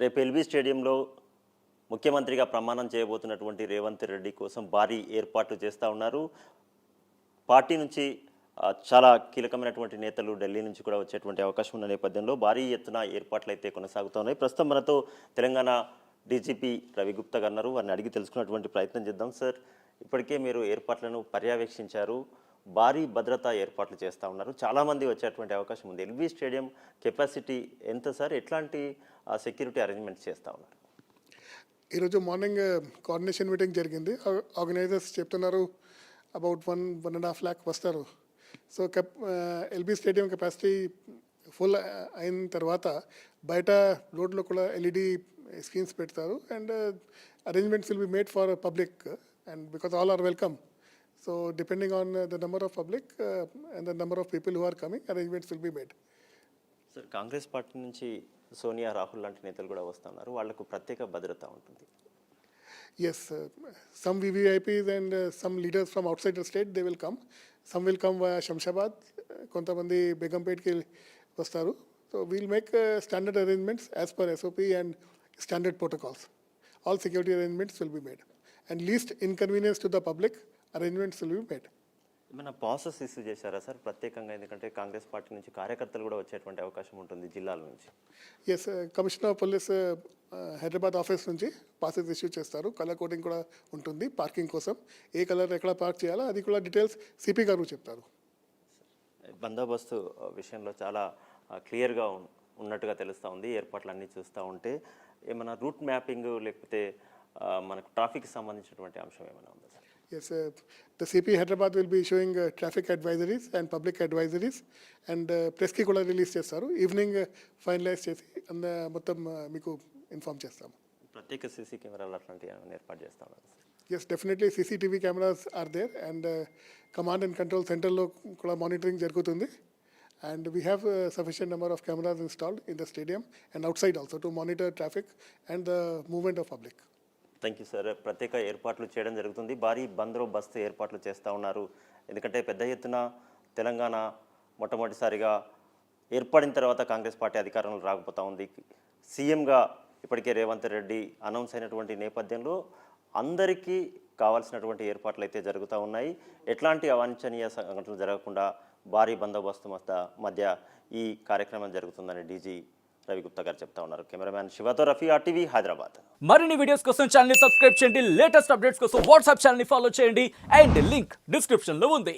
రేపు ఎల్బీ స్టేడియంలో ముఖ్యమంత్రిగా ప్రమాణం చేయబోతున్నటువంటి రేవంత్ రెడ్డి కోసం భారీ ఏర్పాట్లు చేస్తూ ఉన్నారు. పార్టీ నుంచి చాలా కీలకమైనటువంటి నేతలు ఢిల్లీ నుంచి కూడా వచ్చేటువంటి అవకాశం ఉన్న నేపథ్యంలో భారీ ఎత్తున ఏర్పాట్లు అయితే కొనసాగుతూ ఉన్నాయి. ప్రస్తుతం మనతో తెలంగాణ డీజీపీ రవి గుప్తా గారు ఉన్నారు. వారిని అడిగి తెలుసుకున్నటువంటి ప్రయత్నం చేద్దాం. సార్, ఇప్పటికే మీరు ఏర్పాట్లను పర్యవేక్షించారు, భారీ భద్రతా ఏర్పాట్లు చేస్తూ ఉన్నారు, చాలామంది వచ్చేటువంటి అవకాశం ఉంది. ఎల్బీ స్టేడియం కెపాసిటీ ఎంత సార్? ఎట్లాంటి సెక్యూరిటీ అరేంజ్మెంట్స్ చేస్తూ ఉన్నారు? ఈరోజు మార్నింగ్ కోఆర్డినేషన్ మీటింగ్ జరిగింది. ఆర్గనైజర్స్ చెప్తున్నారు అబౌట్ 1.5 lakh వస్తారు. So LB stadium capacity full అయిన తర్వాత బయట రోడ్లో కూడా ఎల్ఈడి స్క్రీన్స్ పెడతారు and arrangements will be made for public and because all are welcome. So depending on the number of public and the number of people who are coming, arrangements will be made. Sir, Congress party నుంచి సోనియా, రాహుల్ లాంటి నేతలు కూడా వస్తున్నారు, వాళ్లకు ప్రత్యేక భద్రత ఉంటుంది. Yes, some VVIPs and some leaders from outside the state, they will come. Some will come via Shamshabad, kontamandi Begumpet ki vastaru. So we'll make standard arrangements as per SOP and standard protocols. All security arrangements will be made. And least inconvenience to the public, arrangements will be made. ఏమైనా process issue చేశారా sir ప్రత్యేకంగా? ఎందుకంటే Congress party నుంచి కార్యకర్తలు కూడా వచ్చేటువంటి అవకాశం ఉంటుంది జిల్లాల నుంచి. Yes, commissioner of police Hyderabad office నుంచి పాసెస్ ఇష్యూ చేస్తారు. కలర్ కోడింగ్ కూడా ఉంటుంది పార్కింగ్ కోసం. ఏ కలర్ ఎక్కడ పార్క్ చేయాలో అది కూడా డీటెయిల్స్ సిపి గారు చెప్తారు. బందోబస్తు విషయంలో చాలా క్లియర్గా ఉన్నట్టుగా తెలుస్తూ ఉంది. ఏర్పాట్లు అన్నీ చూస్తూ ఉంటే ఏమైనా రూట్ మ్యాపింగ్ లేకపోతే మనకు ట్రాఫిక్కి సంబంధించినటువంటి అంశం ఏమైనా ఉందా sir? Yes, the CP Hyderabad will be issuing traffic advisories and public advisories and press ki kuda release చేస్తారు. ఈవినింగ్ ఫైనలైజ్ చేసి మొత్తం మీకు ఇన్ఫార్మ్ చేస్తాము. ప్రత్యేక సీసీ కెమెరాలు అట్లాంటివి ఏర్పాటు చేస్తా ఉన్నారు sir? Yes, definitely CCTV cameras are there and command and control సెంటర్లో కూడా మానిటరింగ్ జరుగుతుంది. And we have a sufficient number of cameras installed in the stadium and outside also to monitor traffic and the movement of public. Thank you sir. ప్రత్యేక ఏర్పాట్లు చేయడం జరుగుతుంది, భారీ బందోబస్తు ఏర్పాట్లు చేస్తూ ఉన్నారు. ఎందుకంటే పెద్ద ఎత్తున తెలంగాణ మొట్టమొదటిసారిగా ఏర్పడిన తర్వాత కాంగ్రెస్ పార్టీ అధికారంలో రాకపోతూ ఉంది. సీఎంగా ఇప్పటికే రేవంత్ రెడ్డి అనౌన్స్ అయినటువంటి నేపథ్యంలో అందరికీ కావాల్సినటువంటి ఏర్పాట్లు అయితే జరుగుతూ ఉన్నాయి. ఎట్లాంటి అవాంఛనీయ సంఘటనలు జరగకుండా భారీ బందోబస్తు మధ్య ఈ కార్యక్రమం జరుగుతుందని డీజీ రవి గుప్తా గారు చెప్తా ఉన్నారు. కెమెరామ్యాన్ శివతో రఫీ, RTV హైదరాబాద్. మరిన్ని వీడియోస్ కోసం ఛానల్ ని సబ్స్క్రైబ్ చేయండి, లేటెస్ట్ అప్డేట్స్ కోసం వాట్సాప్ ఛానల్ ని ఫాలో చేయండి అండ్ లింక్ డిస్క్రిప్షన్ లో ఉంది.